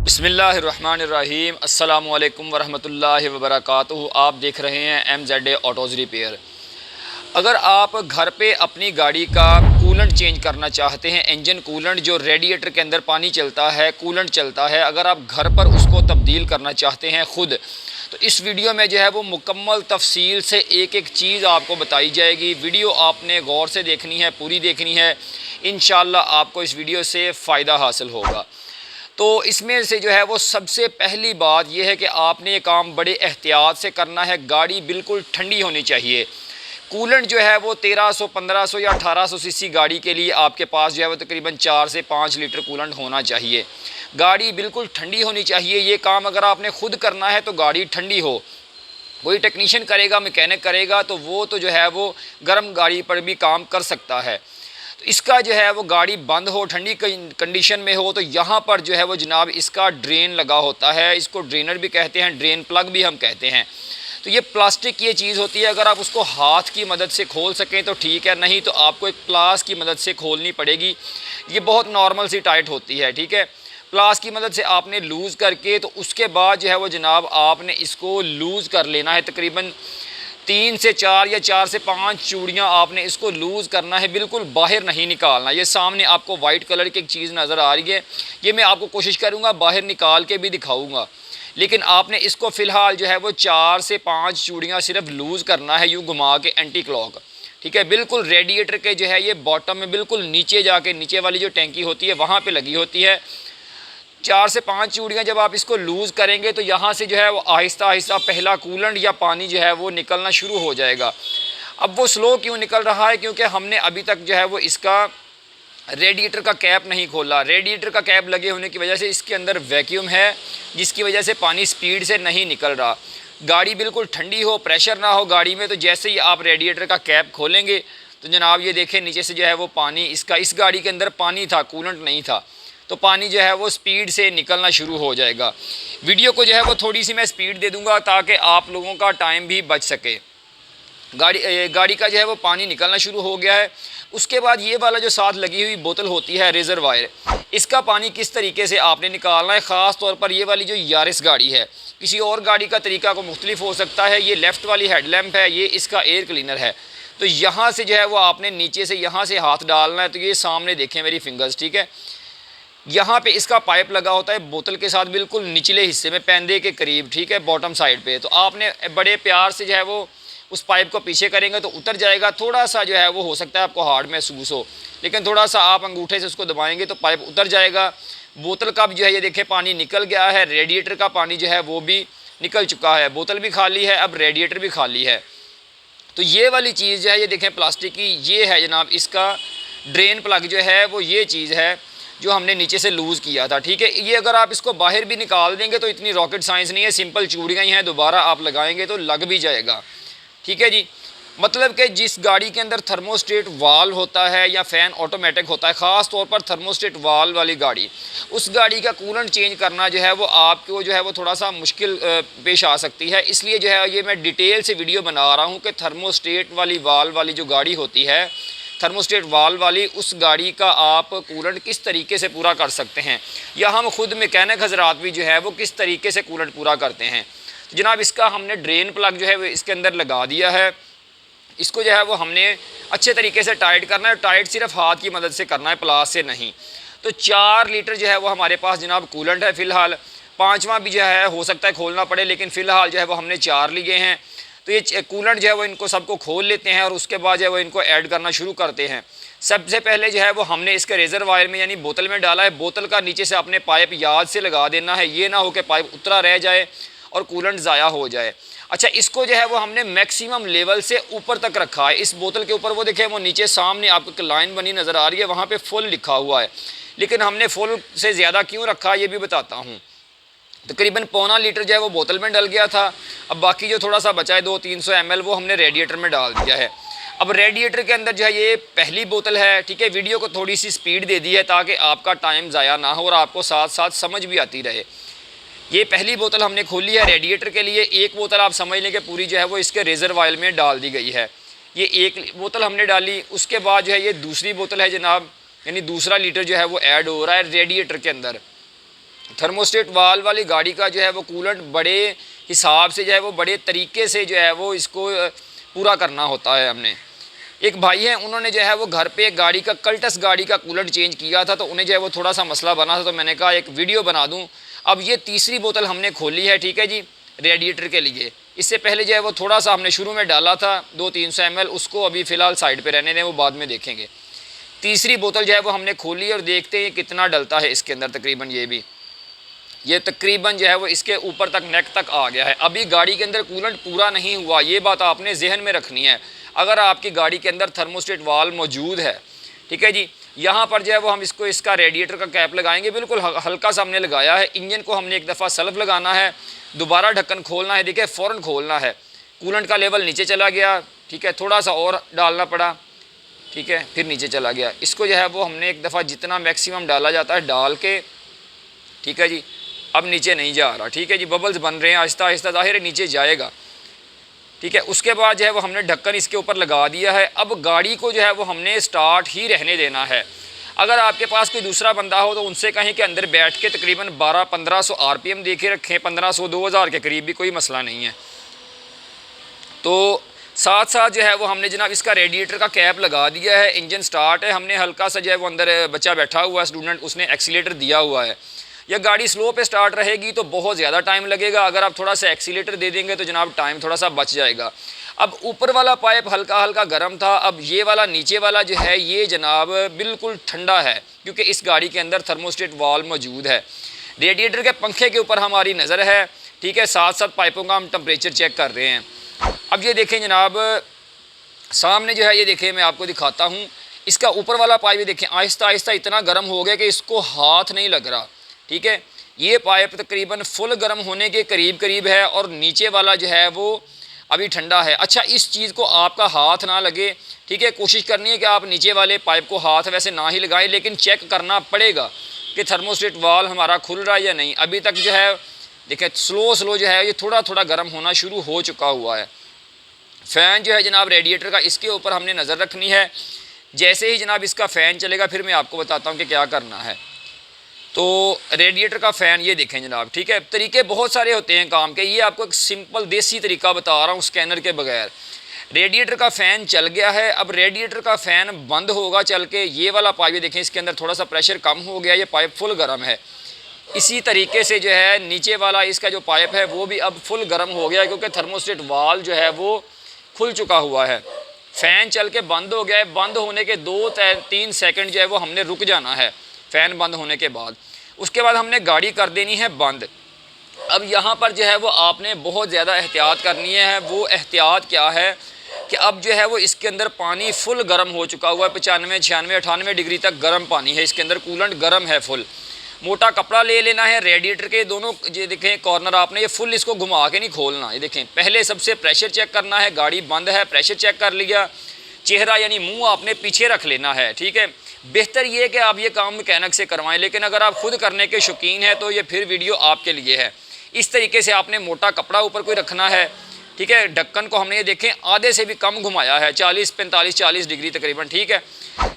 बिस्मिल्लाहिर्रहमानिर्रहीम अस्सलामुअलैकुम वरहमतुल्लाहि वबरकातुहू। आप देख रहे हैं MZA ऑटोज़ रिपेयर। अगर आप घर पे अपनी गाड़ी का कूलेंट चेंज करना चाहते हैं, इंजन कूलेंट जो रेडिएटर के अंदर पानी चलता है, कूलेंट चलता है, अगर आप घर पर उसको तब्दील करना चाहते हैं ख़ुद, तो इस वीडियो में जो है वो मुकम्मल तफसील से एक एक चीज़ आपको बताई जाएगी। वीडियो आपने गौर से देखनी है, पूरी देखनी है। इंशाअल्लाह आपको इस वीडियो से फ़ायदा हासिल होगा। तो इसमें से जो है वो सबसे पहली बात यह है कि आपने ये काम बड़े एहतियात से करना है। गाड़ी बिल्कुल ठंडी होनी चाहिए। कूलेंट जो है वो 1300, 1500 या 1800 सीसी गाड़ी के लिए आपके पास जो है वो तकरीबन 4 से 5 लीटर कूलेंट होना चाहिए। गाड़ी बिल्कुल ठंडी होनी चाहिए। ये काम अगर आपने ख़ुद करना है तो गाड़ी ठंडी हो। कोई टेक्नीशियन करेगा, मैकेनिक करेगा तो वो तो जो है वो गर्म गाड़ी पर भी काम कर सकता है। तो इसका जो है वो गाड़ी बंद हो, ठंडी कंडीशन में हो, तो यहाँ पर जो है वो जनाब इसका ड्रेन लगा होता है। इसको ड्रेनर भी कहते हैं, ड्रेन प्लग भी हम कहते हैं। तो ये प्लास्टिक की ये चीज़ होती है। अगर आप उसको हाथ की मदद से खोल सकें तो ठीक है, नहीं तो आपको एक प्लास की मदद से खोलनी पड़ेगी। ये बहुत नॉर्मल सी टाइट होती है, ठीक है। प्लास की मदद से आपने लूज़ करके तो उसके बाद जो है वो जनाब आपने इसको लूज़ कर लेना है। तकरीबन 3 से 4 या 4 से 5 चूड़ियाँ आपने इसको लूज़ करना है, बिल्कुल बाहर नहीं निकालना। ये सामने आपको वाइट कलर की एक चीज़ नज़र आ रही है, ये मैं आपको कोशिश करूँगा बाहर निकाल के भी दिखाऊँगा। लेकिन आपने इसको फ़िलहाल जो है वो 4 से 5 चूड़ियाँ सिर्फ लूज़ करना है, यूँ घुमा के एंटी क्लॉक, ठीक है। बिल्कुल रेडिएटर के जो है ये बॉटम में बिल्कुल नीचे जाके, नीचे वाली जो टैंकी होती है वहाँ पर लगी होती है। 4 से 5 चूड़ियाँ जब आप इसको लूज़ करेंगे तो यहाँ से जो है वो आहिस्ता आहिस्ता पहला कूलेंट या पानी जो है वो निकलना शुरू हो जाएगा। अब वो स्लो क्यों निकल रहा है? क्योंकि हमने अभी तक जो है वो इसका रेडिएटर का कैप नहीं खोला। रेडिएटर का कैप लगे होने की वजह से इसके अंदर वैक्यूम है, जिसकी वजह से पानी स्पीड से नहीं निकल रहा। गाड़ी बिल्कुल ठंडी हो, प्रेशर ना हो गाड़ी में, तो जैसे ही आप रेडिएटर का कैप खोलेंगे तो जनाब ये देखें नीचे से जो है वो पानी, इसका इस गाड़ी के अंदर पानी था, कूलेंट नहीं था, तो पानी जो है वो स्पीड से निकलना शुरू हो जाएगा। वीडियो को जो है वो थोड़ी सी मैं स्पीड दे दूंगा ताकि आप लोगों का टाइम भी बच सके। गाड़ी का जो है वो पानी निकलना शुरू हो गया है। उसके बाद ये वाला जो साथ लगी हुई बोतल होती है रिजर्वायर, इसका पानी किस तरीके से आपने निकालना है। ख़ास तौर पर ये वाली जो यारिस गाड़ी है, किसी और गाड़ी का तरीका को मुख्तलिफ हो सकता है। ये लेफ़्ट वाली हेडलैम्प है, ये इसका एयर क्लीनर है। तो यहाँ से जो है वो आपने नीचे से यहाँ से हाथ डालना है। तो ये सामने देखें मेरी फिंगर्स, ठीक है। यहाँ पे इसका पाइप लगा होता है बोतल के साथ बिल्कुल निचले हिस्से में, पैंदे के करीब, ठीक है, बॉटम साइड पे। तो आपने बड़े प्यार से जो है वो उस पाइप को पीछे करेंगे तो उतर जाएगा। थोड़ा सा जो है वो हो सकता है आपको हार्ड महसूस हो, लेकिन थोड़ा सा आप अंगूठे से उसको दबाएंगे तो पाइप उतर जाएगा। बोतल का भी जो है ये देखें पानी निकल गया है। रेडिएटर का पानी जो है वो भी निकल चुका है। बोतल भी खाली है, अब रेडिएटर भी खाली है। तो ये वाली चीज़ जो है ये देखें प्लास्टिक की, ये है जनाब इसका ड्रेन प्लग जो है वो ये चीज़ है जो हमने नीचे से लूज़ किया था, ठीक है। ये अगर आप इसको बाहर भी निकाल देंगे तो इतनी रॉकेट साइंस नहीं है, सिंपल चूड़ियाँ ही हैं, दोबारा आप लगाएंगे तो लग भी जाएगा, ठीक है जी। मतलब कि जिस गाड़ी के अंदर थर्मोस्टेट वाल्व होता है या फ़ैन ऑटोमेटिक होता है, ख़ास तौर पर थर्मोस्टेट वाल्व वाली गाड़ी, उस गाड़ी का कूलेंट चेंज करना जो है वो आपको जो है वो थोड़ा सा मुश्किल पेश आ सकती है। इसलिए जो है ये मैं डिटेल से वीडियो बना रहा हूँ कि थर्मोस्टेट वाली वाल्व वाली जो गाड़ी होती है, थर्मोस्टेट वाल्व वाली, उस गाड़ी का आप कूलेंट किस तरीके से पूरा कर सकते हैं, या हम खुद मैकेनिक हजरात भी जो है वो किस तरीके से कूलेंट पूरा करते हैं। जनाब इसका हमने ड्रेन प्लग जो है वो इसके अंदर लगा दिया है। इसको जो है वो हमने अच्छे तरीके से टाइट करना है। टाइट सिर्फ हाथ की मदद से करना है, प्लास से नहीं। तो 4 लीटर जो है वो हमारे पास जनाब कूलेंट है फ़िलहाल। 5वां भी जो है हो सकता है खोलना पड़े, लेकिन फ़िलहाल जो है वो हमने 4 लिए हैं। तो ये कूलेंट जो है वो इनको सबको खोल लेते हैं और उसके बाद जो है वो इनको ऐड करना शुरू करते हैं। सबसे पहले जो है वो हमने इसके रिजर्वायर में यानी बोतल में डाला है। बोतल का नीचे से अपने पाइप याद से लगा देना है, ये ना हो कि पाइप उतरा रह जाए और कूलेंट ज़ाया हो जाए। अच्छा, इसको जो है वो हमने मैक्सिमम लेवल से ऊपर तक रखा है। इस बोतल के ऊपर वो देखें वो नीचे सामने आपको एक लाइन बनी नज़र आ रही है, वहाँ पे फुल लिखा हुआ है। लेकिन हमने फुल से ज़्यादा क्यों रखा ये भी बताता हूँ। तकरीबन पौना लीटर जो है वो बोतल में डल गया था। अब बाकी जो थोड़ा सा बचा है 200-300 ml वो हमने रेडिएटर में डाल दिया है। अब रेडिएटर के अंदर जो है ये पहली बोतल है, ठीक है। वीडियो को थोड़ी सी स्पीड दे दी है ताकि आपका टाइम ज़ाया ना हो और आपको साथ साथ समझ भी आती रहे। ये पहली बोतल हमने खोली है रेडिएटर के लिए। एक बोतल आप समझ लें कि पूरी जो है वो इसके रिजर्वायर में डाल दी गई है। ये एक बोतल हमने डाली। उसके बाद जो है ये दूसरी बोतल है जनाब, यानी दूसरा लीटर जो है वो ऐड हो रहा है रेडिएटर के अंदर। थर्मोस्टेट वाल्व वाली गाड़ी का जो है वो कूलेंट बड़े हिसाब से जो है वो बड़े तरीके से जो है वो इसको पूरा करना होता है। हमने एक भाई हैं, उन्होंने जो है वो घर पे एक गाड़ी का कल्टस गाड़ी का कूलेंट चेंज किया था, तो उन्हें जो है वो थोड़ा सा मसला बना था, तो मैंने कहा एक वीडियो बना दूं। अब ये तीसरी बोतल हमने खोली है, ठीक है जी, रेडिएटर के लिए। इससे पहले जो है वो थोड़ा सा हमने शुरू में डाला था 200-300 ml, उसको अभी फ़िलहाल साइड पे रहने दें, वो बाद में देखेंगे। तीसरी बोतल जो है वो हमने खोली और देखते हैं कितना डलता है इसके अंदर। तकरीबन ये तकरीबन जो है वो इसके ऊपर तक नेक तक आ गया है। अभी गाड़ी के अंदर कूलेंट पूरा नहीं हुआ, ये बात आपने जहन में रखनी है। अगर आपकी गाड़ी के अंदर थर्मोस्टेट वाल्व मौजूद है, ठीक है जी, यहाँ पर जो है वो हम इसका रेडिएटर का कैप लगाएंगे, बिल्कुल हल्का सा हमने लगाया है। इंजन को हमने एक दफ़ा सल्फ लगाना है, दोबारा ढक्कन खोलना है, देखिए फ़ौरन खोलना है। कूलेंट का लेवल नीचे चला गया, ठीक है, थोड़ा सा और डालना पड़ा, ठीक है, फिर नीचे चला गया। इसको जो है वो हमने एक दफ़ा जितना मैक्सिमम डाला जाता है डाल के, ठीक है जी, अब नीचे नहीं जा रहा, ठीक है जी, बबल्स बन रहे हैं, आहिस्ता आहिस्ता ज़ाहिर है नीचे जाएगा, ठीक है। उसके बाद जो है वो हमने ढक्कन इसके ऊपर लगा दिया है। अब गाड़ी को जो है वो हमने स्टार्ट ही रहने देना है। अगर आपके पास कोई दूसरा बंदा हो तो उनसे कहें कि अंदर बैठ के तकरीबन 1200-1500 RPM देखे रखें, 1500-2000 के करीब भी कोई मसला नहीं है। तो साथ साथ जो है वो हमने जनाब इसका रेडिएटर का कैप लगा दिया है, इंजन स्टार्ट है। हमने हल्का सा जो है वो अंदर बच्चा बैठा हुआ है स्टूडेंट, उसने एक्सीलेटर दिया हुआ है। या गाड़ी स्लो पे स्टार्ट रहेगी तो बहुत ज़्यादा टाइम लगेगा, अगर आप थोड़ा सा एक्सीलेटर दे देंगे तो जनाब टाइम थोड़ा सा बच जाएगा। अब ऊपर वाला पाइप हल्का हल्का गर्म था, अब ये वाला नीचे वाला जो है ये जनाब बिल्कुल ठंडा है, क्योंकि इस गाड़ी के अंदर थर्मोस्टेट वाल्व मौजूद है। रेडिएटर के पंखे के ऊपर हमारी नज़र है, ठीक है, साथ साथ पाइपों का हम टेम्परेचर चेक कर रहे हैं। अब ये देखें जनाब, सामने जो है ये देखें, मैं आपको दिखाता हूँ, इसका ऊपर वाला पाइप देखें आहिस्ता आहिस्ता इतना गर्म हो गया कि इसको हाथ नहीं लग रहा, ठीक है। ये पाइप तकरीबन फुल गर्म होने के करीब है और नीचे वाला जो है वो अभी ठंडा है। अच्छा, इस चीज़ को आपका हाथ ना लगे, ठीक है, कोशिश करनी है कि आप नीचे वाले पाइप को हाथ वैसे ना ही लगाएं, लेकिन चेक करना पड़ेगा कि थर्मोस्टेट वाल्व हमारा खुल रहा है या नहीं। अभी तक जो है देखें स्लो जो है ये थोड़ा थोड़ा गर्म होना शुरू हो चुका हुआ है। फ़ैन जो है जनाब रेडिएटर का, इसके ऊपर हमने नज़र रखनी है। जैसे ही जनाब इसका फ़ैन चलेगा फिर मैं आपको बताता हूँ कि क्या करना है। तो रेडिएटर का फ़ैन ये देखें जनाब, ठीक है, तरीके बहुत सारे होते हैं काम के, ये आपको एक सिंपल देसी तरीका बता रहा हूँ स्कैनर के बगैर। रेडिएटर का फ़ैन चल गया है, अब रेडिएटर का फ़ैन बंद होगा चल के। ये वाला पाइप देखें, इसके अंदर थोड़ा सा प्रेशर कम हो गया, ये पाइप फुल गर्म है। इसी तरीके से जो है नीचे वाला इसका जो पाइप है वो भी अब फुल गर्म हो गया, क्योंकि थर्मोस्टेट वाल्व जो है वो खुल चुका हुआ है। फ़ैन चल के बंद हो गया है, बंद होने के 2-3 सेकंड जो है वो हमने रुक जाना है फ़ैन बंद होने के बाद। उसके बाद हमने गाड़ी कर देनी है बंद। अब यहाँ पर जो है वो आपने बहुत ज़्यादा एहतियात करनी है। वो एहतियात क्या है कि अब जो है वो इसके अंदर पानी फुल गर्म हो चुका हुआ है, 95, 96, 98 डिग्री तक गर्म पानी है इसके अंदर, कूलेंट गर्म है फुल। मोटा कपड़ा ले लेना है, रेडिएटर के दोनों ये देखें कॉर्नर आपने ये फुल इसको घुमा के नहीं खोलना। ये देखें पहले सबसे प्रेशर चेक करना है, गाड़ी बंद है, प्रेशर चेक कर लिया, चेहरा यानी मुंह आपने पीछे रख लेना है, ठीक है। बेहतर ये है कि आप ये काम मैकेनिक से करवाएं, लेकिन अगर आप खुद करने के शौकीन हैं तो ये फिर वीडियो आपके लिए है। इस तरीके से आपने मोटा कपड़ा ऊपर कोई रखना है, ठीक है। ढक्कन को हमने ये देखें आधे से भी कम घुमाया है, 45-45-40 डिग्री तकरीबन, ठीक है।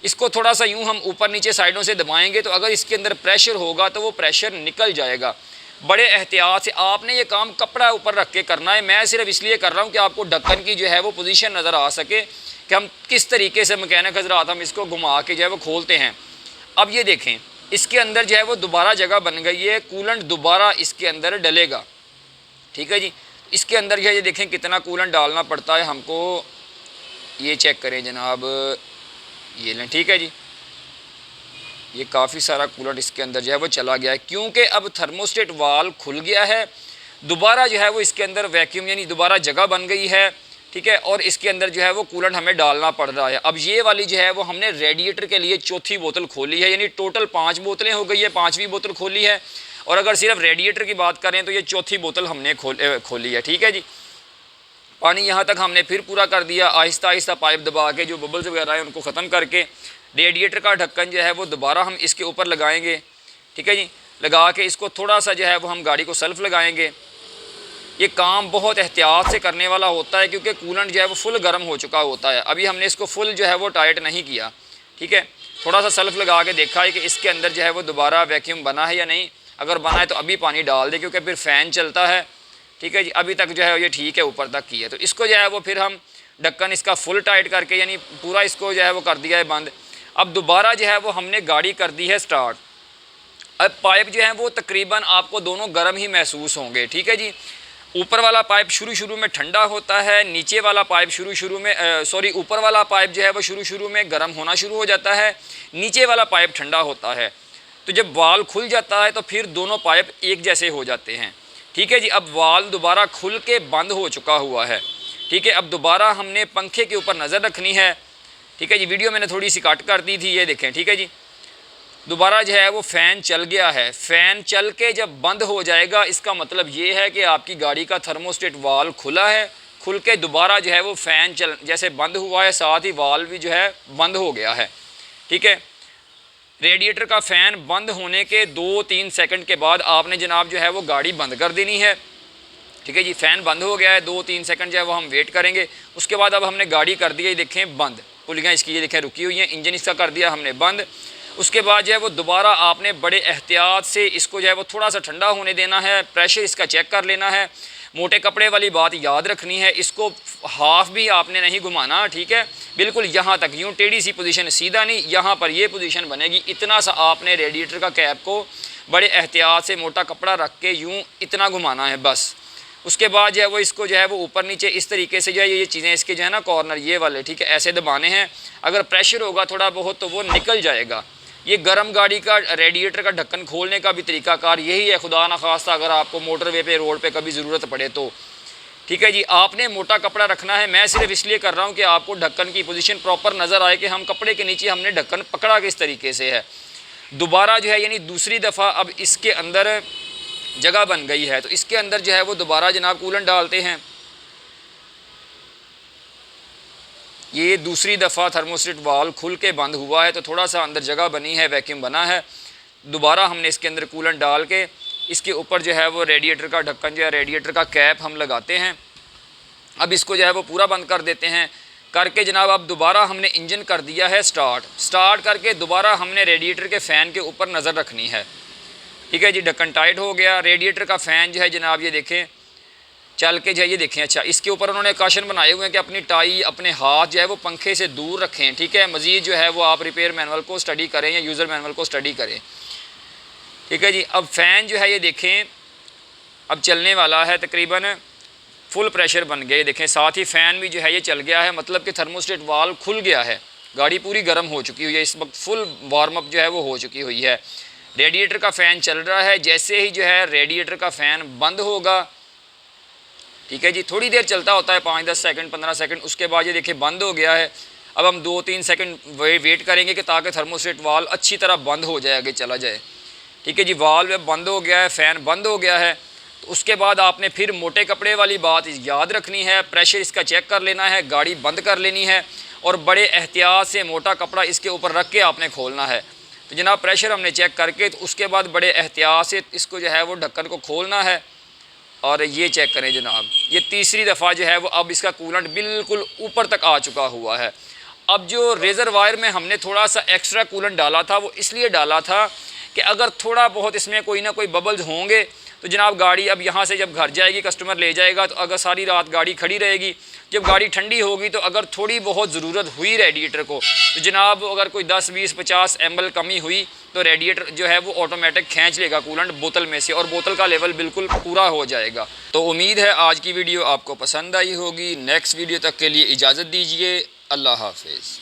इसको थोड़ा सा यूं हम ऊपर नीचे साइडों से दबाएंगे तो अगर इसके अंदर प्रेशर होगा तो वो प्रेशर निकल जाएगा। बड़े एहतियात से आपने ये काम कपड़ा ऊपर रख के करना है। मैं सिर्फ इसलिए कर रहा हूँ कि आपको ढक्कन की जो है वो पोजीशन नज़र आ सके कि हम किस तरीके से मैकेनिक हज़रात हम इसको घुमा के जो है वो खोलते हैं। अब ये देखें इसके अंदर जो है वो दोबारा जगह बन गई है, कूलेंट दोबारा इसके अंदर डलेगा, ठीक है जी। इसके अंदर ये देखें कितना कूलेंट डालना पड़ता है हमको, ये चेक करें जनाब, ये लें, ठीक है जी। ये काफ़ी सारा कूलेंट इसके अंदर जो है वो चला गया है, क्योंकि अब थर्मोस्टेट वाल्व खुल गया है। दोबारा जो है वो इसके अंदर वैक्यूम यानी दोबारा जगह बन गई है, ठीक है, और इसके अंदर जो है वो कूलेंट हमें डालना पड़ रहा है। अब ये वाली जो है वो हमने रेडिएटर के लिए चौथी बोतल खोली है, यानी टोटल 5 बोतलें हो गई है, 5वीं बोतल खोली है। और अगर सिर्फ रेडिएटर की बात करें तो ये चौथी बोतल हमने खोली है, ठीक है जी। पानी यहाँ तक हमने फिर पूरा कर दिया, आहिस्ता आहिस्ता पाइप दबा के जो बबल्स वगैरह हैं उनको ख़त्म करके रेडिएटर का ढक्कन जो है वो दोबारा हम इसके ऊपर लगाएंगे, ठीक है जी। लगा के इसको थोड़ा सा जो है वो हम गाड़ी को सेल्फ लगाएंगे। ये काम बहुत एहतियात से करने वाला होता है, क्योंकि कूलेंट जो है वो फुल गर्म हो चुका होता है। अभी हमने इसको फुल जो है वो टाइट नहीं किया, ठीक है। थोड़ा सा सेल्फ लगा के देखा है कि इसके अंदर जो है वो दोबारा वैक्यूम बना है या नहीं। अगर बना है तो अभी पानी डाल दें, क्योंकि फिर फ़ैन चलता है। ठीक है जी, अभी तक जो है ये ठीक है, ऊपर तक की है। तो इसको जो है वो फिर हम ढक्कन इसका फुल टाइट करके यानी पूरा इसको जो है वो कर दिया है बंद। अब दोबारा जो है वो हमने गाड़ी कर दी है स्टार्ट। अब पाइप जो है वो तकरीबन आपको दोनों गर्म ही महसूस होंगे। ठीक है जी, ऊपर वाला पाइप शुरू में ठंडा होता है, नीचे वाला पाइप ऊपर वाला पाइप जो है वो शुरू में गर्म होना शुरू हो जाता है, नीचे वाला पाइप ठंडा होता है। तो जब वाल्व खुल जाता है तो फिर दोनों पाइप एक जैसे हो जाते हैं। ठीक है जी, अब वाल्व दोबारा खुल के बंद हो चुका हुआ है। ठीक है, अब दोबारा हमने पंखे के ऊपर नज़र रखनी है। ठीक है जी, वीडियो मैंने थोड़ी सी कट कर दी थी, ये देखें। ठीक है जी, दोबारा जो है वो फ़ैन चल गया है। फ़ैन चल के जब बंद हो जाएगा इसका मतलब ये है कि आपकी गाड़ी का थर्मोस्टेट वाल्व खुला है। खुल के दोबारा जो है वो फ़ैन जैसे बंद हुआ है, साथ ही वाल्व भी जो है बंद हो गया है। ठीक है, रेडिएटर का फ़ैन बंद होने के 2-3 सेकंड के बाद आपने जनाब जो है वो गाड़ी बंद कर देनी है। ठीक है जी, फ़ैन बंद हो गया है, 2-3 सेकंड जो है वो हम वेट करेंगे। उसके बाद अब हमने गाड़ी कर दी है, देखें बंद, पुलियाँ इसकी ये देखें रुकी हुई हैं, इंजन इसका कर दिया हमने बंद। उसके बाद जो है वो दोबारा आपने बड़े एहतियात से इसको जो है वो थोड़ा सा ठंडा होने देना है, प्रेशर इसका चेक कर लेना है। मोटे कपड़े वाली बात याद रखनी है, इसको हाफ भी आपने नहीं घुमाना। ठीक है, बिल्कुल यहाँ तक, यूँ टेढ़ी सी पोजीशन, सीधा नहीं, यहाँ पर ये पोजीशन बनेगी, इतना सा आपने रेडिएटर का कैप को बड़े एहतियात से मोटा कपड़ा रख के यूँ इतना घुमाना है बस। उसके बाद जो है वो इसको जो है वो ऊपर नीचे इस तरीके से जो है ये चीज़ें इसके जो है ना कॉर्नर ये वाले, ठीक है, ऐसे दबाने हैं। अगर प्रेशर होगा थोड़ा बहुत तो वो निकल जाएगा। ये गर्म गाड़ी का रेडिएटर का ढक्कन खोलने का भी तरीकाकार यही है, खुदा ना खास्ता अगर आपको मोटरवे पे रोड पे कभी ज़रूरत पड़े तो। ठीक है जी, आपने मोटा कपड़ा रखना है। मैं सिर्फ इसलिए कर रहा हूँ कि आपको ढक्कन की पोजीशन प्रॉपर नज़र आए कि हम कपड़े के नीचे हमने ढक्कन पकड़ा किस तरीके से है। दोबारा जो है यानी दूसरी दफ़ा अब इसके अंदर जगह बन गई है तो इसके अंदर जो है वो दोबारा जनाब कूलेंट डालते हैं। ये दूसरी दफ़ा थर्मोस्टेट वाल्व खुल के बंद हुआ है तो थोड़ा सा अंदर जगह बनी है, वैक्यूम बना है। दोबारा हमने इसके अंदर कूलेंट डाल के इसके ऊपर जो है वो रेडिएटर का ढक्कन जो है रेडिएटर का कैप हम लगाते हैं। अब इसको जो है वो पूरा बंद कर देते हैं। करके जनाब अब दोबारा हमने इंजन कर दिया है स्टार्ट करके दोबारा हमने रेडिएटर के फ़ैन के ऊपर नज़र रखनी है। ठीक है जी, ढक्कन टाइट हो गया। रेडिएटर का फ़ैन जो है जनाब ये देखें चल के जो है ये देखें। अच्छा, इसके ऊपर उन्होंने काशन बनाए हुए हैं कि अपनी टाई अपने हाथ जो है वो पंखे से दूर रखें। ठीक है, मज़ीद जो है वो आप रिपेयर मैनुअल को स्टडी करें या यूज़र मैनुअल को स्टडी करें। ठीक है जी, अब फ़ैन जो है ये देखें अब चलने वाला है, तकरीबन फुल प्रेशर बन गया। ये देखें साथ ही फ़ैन भी जो है ये चल गया है, मतलब कि थर्मोस्टेट वाल्व खुल गया है। गाड़ी पूरी गर्म हो चुकी हुई है, इस वक्त फुल वार्म अप जो है वो हो चुकी हुई है। रेडिएटर का फ़ैन चल रहा है। जैसे ही जो है रेडिएटर का फ़ैन बंद होगा, ठीक है जी, थोड़ी देर चलता होता है 5-10 सेकंड 15 सेकंड, उसके बाद ये देखिए बंद हो गया है। अब हम 2-3 सेकंड वेट करेंगे कि ताकि थर्मोस्टेट वाल्व अच्छी तरह बंद हो जाए, आगे चला जाए। ठीक है जी, वाल्व बंद हो गया है, फ़ैन बंद हो गया है। तो उसके बाद आपने फिर मोटे कपड़े वाली बात याद रखनी है, प्रेशर इसका चेक कर लेना है, गाड़ी बंद कर लेनी है और बड़े एहतियात से मोटा कपड़ा इसके ऊपर रख के आपने खोलना है। तो जनाब प्रेशर हमने चेक करके तो उसके बाद बड़े एहतियात से इसको जो है वो ढक्कन को खोलना है और ये चेक करें जनाब, ये तीसरी दफ़ा जो है वो अब इसका कूलेंट बिल्कुल ऊपर तक आ चुका हुआ है। अब जो रेज़रवायर में हमने थोड़ा सा एक्स्ट्रा कूलेंट डाला था वो इसलिए डाला था कि अगर थोड़ा बहुत इसमें कोई ना कोई बबल्स होंगे तो जनाब गाड़ी अब यहाँ से जब घर जाएगी कस्टमर ले जाएगा तो अगर सारी रात गाड़ी खड़ी रहेगी, जब गाड़ी ठंडी होगी तो अगर थोड़ी बहुत ज़रूरत हुई रेडिएटर को तो जनाब अगर कोई 10-20-50 ml कमी हुई तो रेडिएटर जो है वो ऑटोमेटिक खींच लेगा कूलेंट बोतल में से और बोतल का लेवल बिल्कुल पूरा हो जाएगा। तो उम्मीद है आज की वीडियो आपको पसंद आई होगी। नेक्स्ट वीडियो तक के लिए इजाज़त दीजिए। अल्लाह हाफिज़।